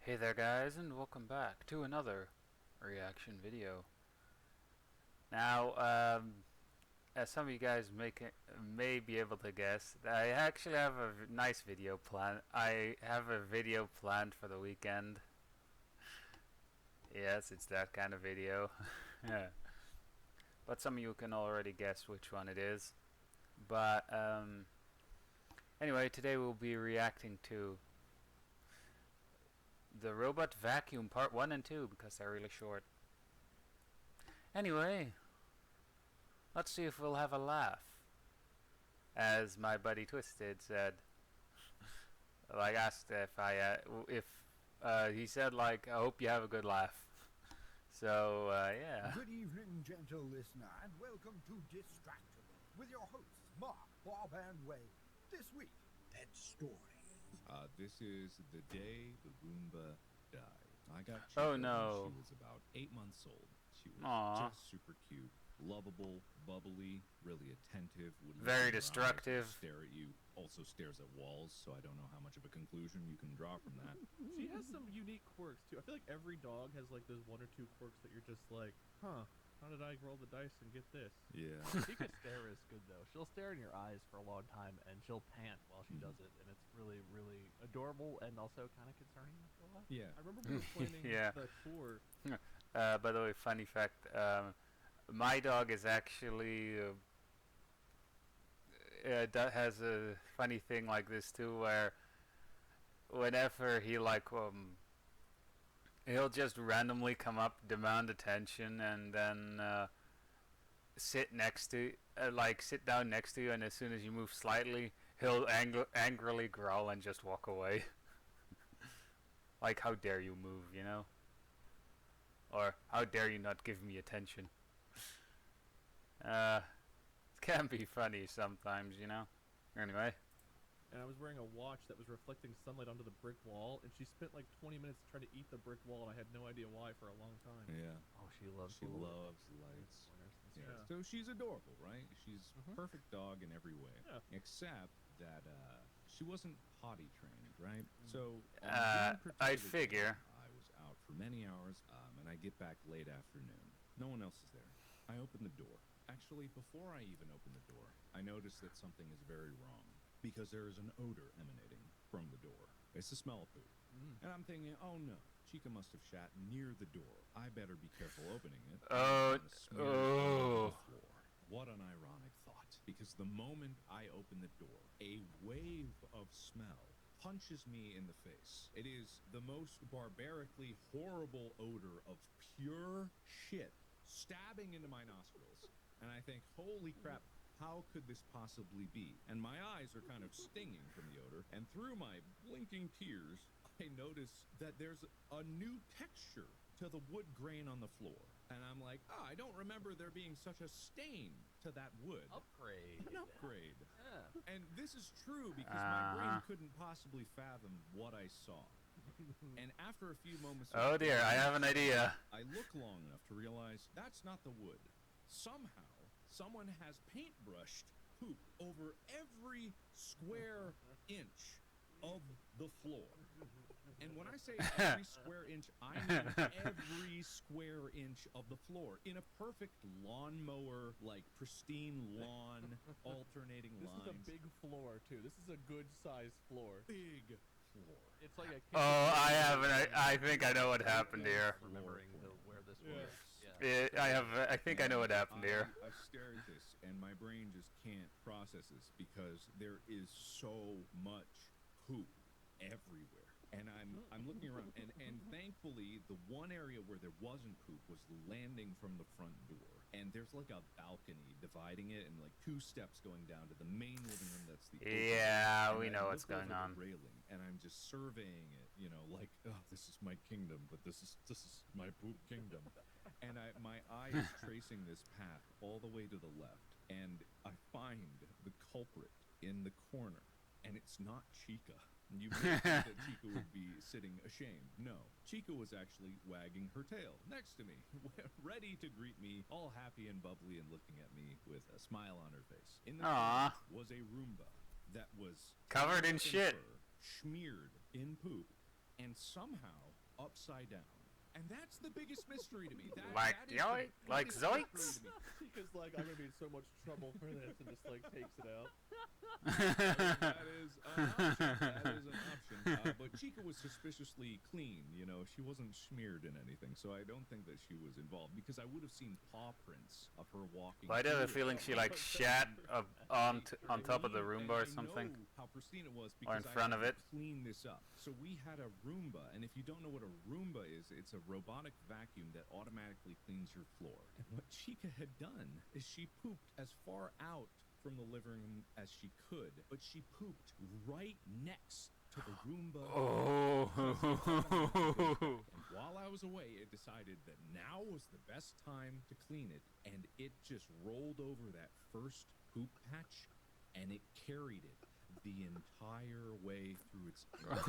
Hey there guys, and welcome back to another reaction video. Now, as some of you guys may be able to guess, I actually have a nice video plan. I have a video planned for the weekend. Yes, it's that kind of video. Yeah. But some of you can already guess which one it is. But anyway, today we'll be reacting to the Robot Vacuum Part 1 and 2 because they're really short. Anyway, let's see if we'll have a laugh. As my buddy Twisted said, like asked if he said like, I hope you have a good laugh. So yeah. Good evening, gentle listener, and welcome to Distractable with your hosts Mark, Bob, and Wade. This week, Dead Story. This is the day the Roomba died. I got Oh, Chica no. when she was about 8 months old. She was Aww. just super cute, lovable, bubbly, really attentive. Would Very look in your eyes destructive. and stare at you. Also stares at walls, so I don't know how much of a conclusion you can draw from that. She has some unique quirks too. I feel like every dog has like those one or two quirks that you're just like, huh, how did I roll the dice and get this? Yeah. Chica stare is good though. She'll stare in your eyes for a long time and she'll pant while she does it, and it's really, really adorable and also kind of concerning after a while. Yeah. I remember we were planning Yeah. the tour. By the way, funny fact, my dog is actually has a funny thing like this too, where whenever he he'll just randomly come up, demand attention, and then sit down next to you, and as soon as you move slightly, he'll angrily growl and just walk away. Like, how dare you move, you know? Or, how dare you not give me attention? It can be funny sometimes, you know? Anyway. And I was wearing a watch that was reflecting sunlight onto the brick wall, and she spent like 20 minutes trying to eat the brick wall, and I had no idea why for a long time. Yeah. Oh, she loves She loves lights. Yeah. Yeah. So she's adorable, right? She's a perfect dog in every way. Yeah. Except that she wasn't potty trained, right? So on I'd one particular figure. day, I was out for many hours, and I get back late afternoon. No one else is there. I open the door. Actually, before I even open the door, I notice that something is very wrong because there is an odor emanating from the door. It's the smell of poop. And I'm thinking, oh no, Chica must have shat near the door. I better be careful opening it. Oh, Smear it all over the oh. floor. What an ironic thought. Because the moment I open the door, a wave of smell punches me in the face. It is the most barbarically horrible odor of pure shit stabbing into my nostrils. And I think, holy crap, how could this possibly be? And my eyes are kind of stinging from the odor, and through my blinking tears, I notice that there's a new texture to the wood grain on the floor. And I'm like, I don't remember there being such a stain to that wood. Upgrade. An upgrade. Yeah. And this is true because my brain couldn't possibly fathom what I saw. And after a few moments of Oh dear, I have an idea. I look long enough to realize that's not the wood. Somehow, someone has paintbrushed poop over every square inch of the floor. And when I say every square inch, I mean every square inch of the floor. In a perfect lawnmower, like pristine lawn, alternating This lines. is a big floor too. This is a good sized floor. Big floor. It's like a Oh, I think I know what happened here. remembering where this Yeah. was. Yeah. I think I know what happened here. I stare at this, and my brain just can't process this because there is so much poop everywhere. And I'm looking around, and thankfully, the one area where there wasn't poop was the landing from the front door. And there's like a balcony dividing it, and like 2 steps going down to the main living room. That's the Yeah, and we I know what's look over going the on. railing, and I'm just surveying it, you know, like, oh, this is my kingdom, but this is my poop kingdom. And my eye is tracing this path all the way to the left, and I find the culprit in the corner, and it's not Chica. You may think that Chica would be sitting ashamed. No, Chica was actually wagging her tail next to me, ready to greet me, all happy and bubbly and looking at me with a smile on her face. In the Aww. corner was a Roomba that was Covered in shit. fur, smeared in poop, and somehow upside down. And that's the biggest mystery to me. Like that is yoink, the like biggest mystery zoinks. to me. Chica's like, I'm gonna be in so much trouble for this, and just like takes it out. That is an option. That is an option. But Chica was suspiciously clean. You know, she wasn't smeared in anything, so I don't think that she was involved because I would have seen paw prints of her walking. Well, I have a through it. feeling she like shat on top of the Roomba or something. I know how pristine it was Or because in front I of had it. to clean this up. So we had a Roomba, and if you don't know what a Roomba is, it's a robotic vacuum that automatically cleans your floor. And what Chica had done is she pooped as far out from the living room as she could, but she pooped right next to the Roomba. Oh. And while I was away, it decided that now was the best time to clean it, and it just rolled over that first poop patch, and it carried it the entire way through its cleaning,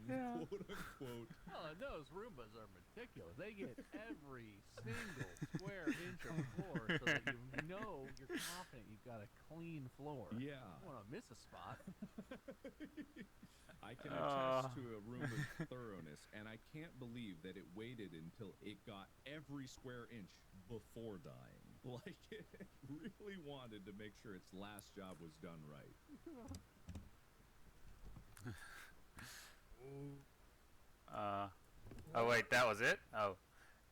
quote unquote. Oh, those Roombas are meticulous. They get every single square inch of floor so that you know you're confident you've got a clean floor. Yeah. You don't want to miss a spot. I can attest to a Roomba's thoroughness, and I can't believe that it waited until it got every square inch before dying. Like, it really wanted to make sure its last job was done right. Oh wait, that was it? Oh.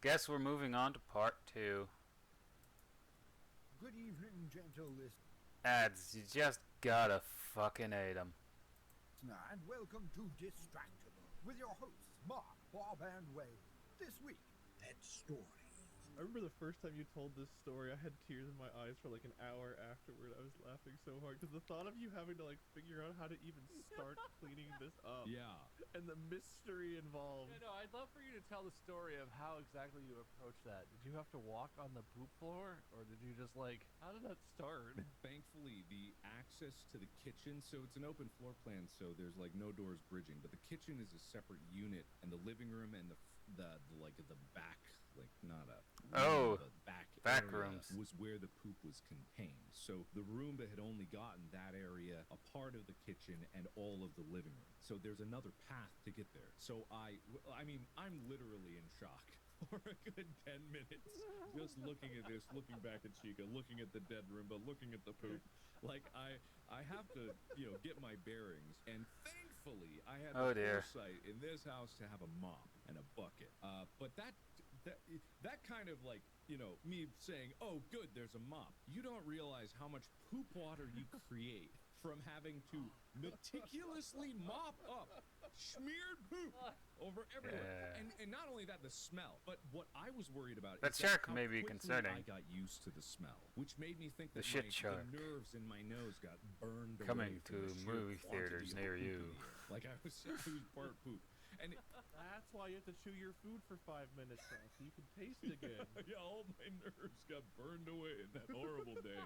Guess we're moving on to part 2. Good evening, gentle listener, Ads, you just gotta fucking hate 'em. and welcome to Distractable with your hosts, Mark, Bob, and Wade. This week, Pet Stories. I remember the first time you told this story, I had tears in my eyes for like an hour afterward. I was laughing so hard because the thought of you having to like figure out how to even start cleaning this up. Yeah. And the mystery involved. Yeah, no, I'd love for you to tell the story of how exactly you approached that. Did you have to walk on the poop floor, or did you just like? How did that start? Thankfully, the access to the kitchen, so it's an open floor plan, so there's like no doors bridging, but the kitchen is a separate unit, and the living room and the back, like not a Oh, the back area rooms. was where the poop was contained. So the Roomba had only gotten that area, a part of the kitchen, and all of the living room. So there's another path to get there. So I mean, I'm literally in shock for a good 10 minutes, just looking at this, looking back at Chica, looking at the dead Roomba, looking at the poop. Like I have to, get my bearings. And thankfully, I had the foresight in this house to have a mop and a bucket. But that kind of like, me saying, oh, good, there's a mop. You don't realize how much poop water you create from having to meticulously mop up smeared poop over everywhere. Yeah. And not only that, the smell, but what I was worried about That is shark how may be quickly concerning. I got used to the smell, which made me think The that shit the shark. nerves in my nose got burned Coming away from to the sheer movie quantity theaters of near poop you. in the air. Like I was part poop. And That's why you have to chew your food for 5 minutes now, so you can taste again. yeah, all my nerves got burned away in that horrible day.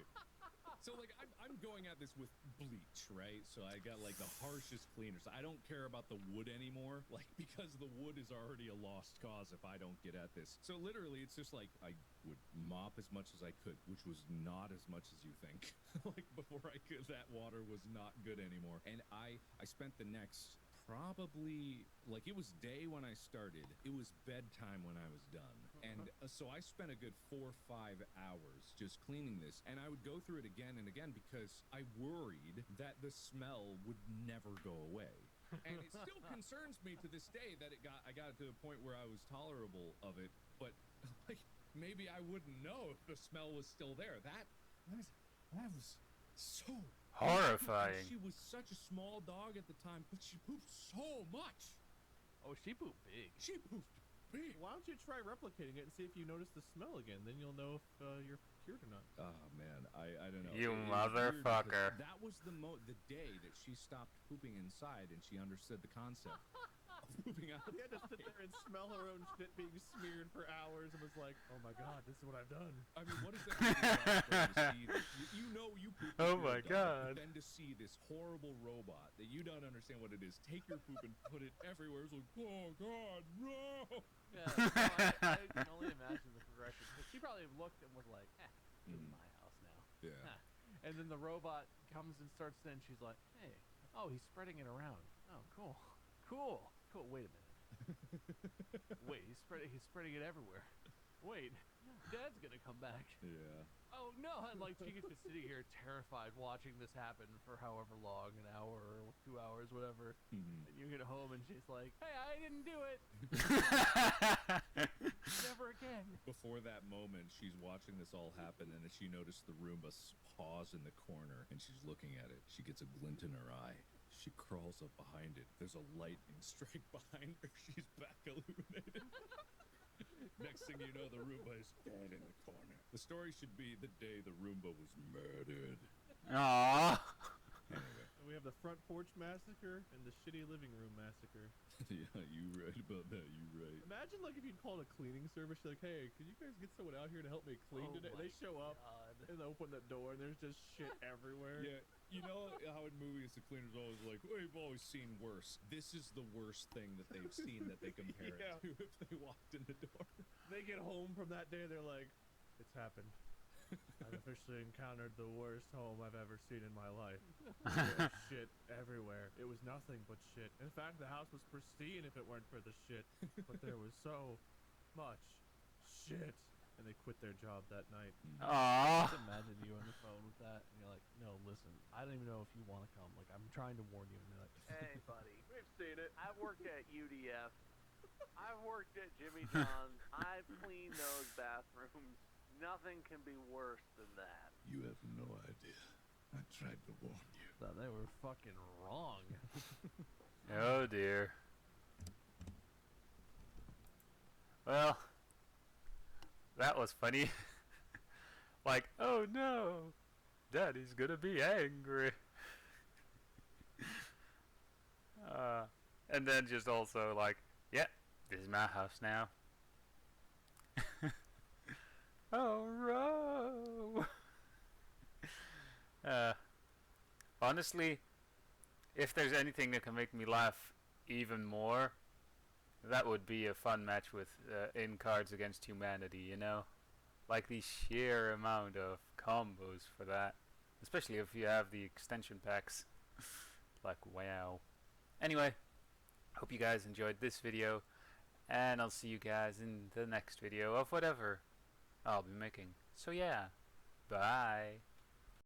So like I'm going at this with bleach, right? So I got like the harshest cleaners. I don't care about the wood anymore, like because the wood is already a lost cause if I don't get at this. So literally it's just like I would mop as much as I could, which was not as much as you think. Like before I could, that water was not good anymore. And I spent the next probably, like, it was day when I started. It was bedtime when I was done. And so I spent a good 4 or 5 hours just cleaning this. And I would go through it again and again because I worried that the smell would never go away. And it still concerns me to this day that I got to a point where I was tolerable of it. But, like, maybe I wouldn't know if the smell was still there. That was so Horrifying. She was such a small dog at the time, but she pooped so much. Oh, she pooped big. She pooped big. Why don't you try replicating it and see if you notice the smell again? Then you'll know if you're cured or not. Oh man, I don't know. You It was weird motherfucker. because that was the day that she stopped pooping inside and she understood the concept of pooping out. She had to sit there and smell her own shit being smeared for hours and was like, oh my god, this is what I've done. I mean, what is that to see? You poop. Oh you're my a dog, God. but then to see this horrible robot that you don't understand what it is, take your poop and put it everywhere. It's like, oh god, no. Yeah, no, I can only imagine the progression. 'Cause she probably looked and was like, this is my house now. Yeah. And then the robot comes and starts, then she's like, hey, oh, he's spreading it around. Oh, cool. Cool. Cool. Wait a minute. Wait, he's spreading it everywhere. Wait, Dad's gonna come back. Yeah. Oh no! And like Chica's just sitting here terrified, watching this happen for however long, an hour or 2 hours, whatever. And you get home and she's like, "Hey, I didn't do it. Never again." Before that moment, she's watching this all happen, and then she noticed the Roomba paws in the corner, and she's looking at it. She gets a glint in her eye. She crawls up behind it. There's a lightning strike behind her. She's back illuminated. Next thing you know, the Roomba is dead in the corner. The story should be the day the Roomba was murdered. Aww. Anyway. And we have the front porch massacre and the shitty living room massacre. Yeah, you right about that. You right. Imagine like if you'd called a cleaning service, you're like, hey, could you guys get someone out here to help me clean Oh today? my They show up God. and they open the door and there's just shit everywhere. Yeah, you know how in movies the cleaner's always like, we've always seen worse. This is the worst thing that they've seen that they compare Yeah. it to if they walked in the door. They get home from that day, they're like, it's happened. I've officially encountered the worst home I've ever seen in my life. There was shit everywhere. It was nothing but shit. In fact, the house was pristine if it weren't for the shit. But there was so much shit. And they quit their job that night. Aww. Just imagine you on the phone with that, and you're like, "No, listen, I don't even know if you want to come. Like, I'm trying to warn you." And they're like, "Hey, buddy, We've seen it. I've worked at UDF. I've worked at Jimmy John's. I've cleaned those bathrooms. Nothing can be worse than that." You have no idea. I tried to warn you. So they were fucking wrong. Oh dear. Well, that was funny. Like, oh no, Daddy's gonna be angry. And then just also like, yeah, this is my house now. Oh, Ro. Honestly, if there's anything that can make me laugh even more, that would be a fun match with in Cards Against Humanity, you know? Like the sheer amount of combos for that. Especially if you have the extension packs. Like, wow. Anyway, hope you guys enjoyed this video. And I'll see you guys in the next video of whatever I'll be making. So yeah, bye.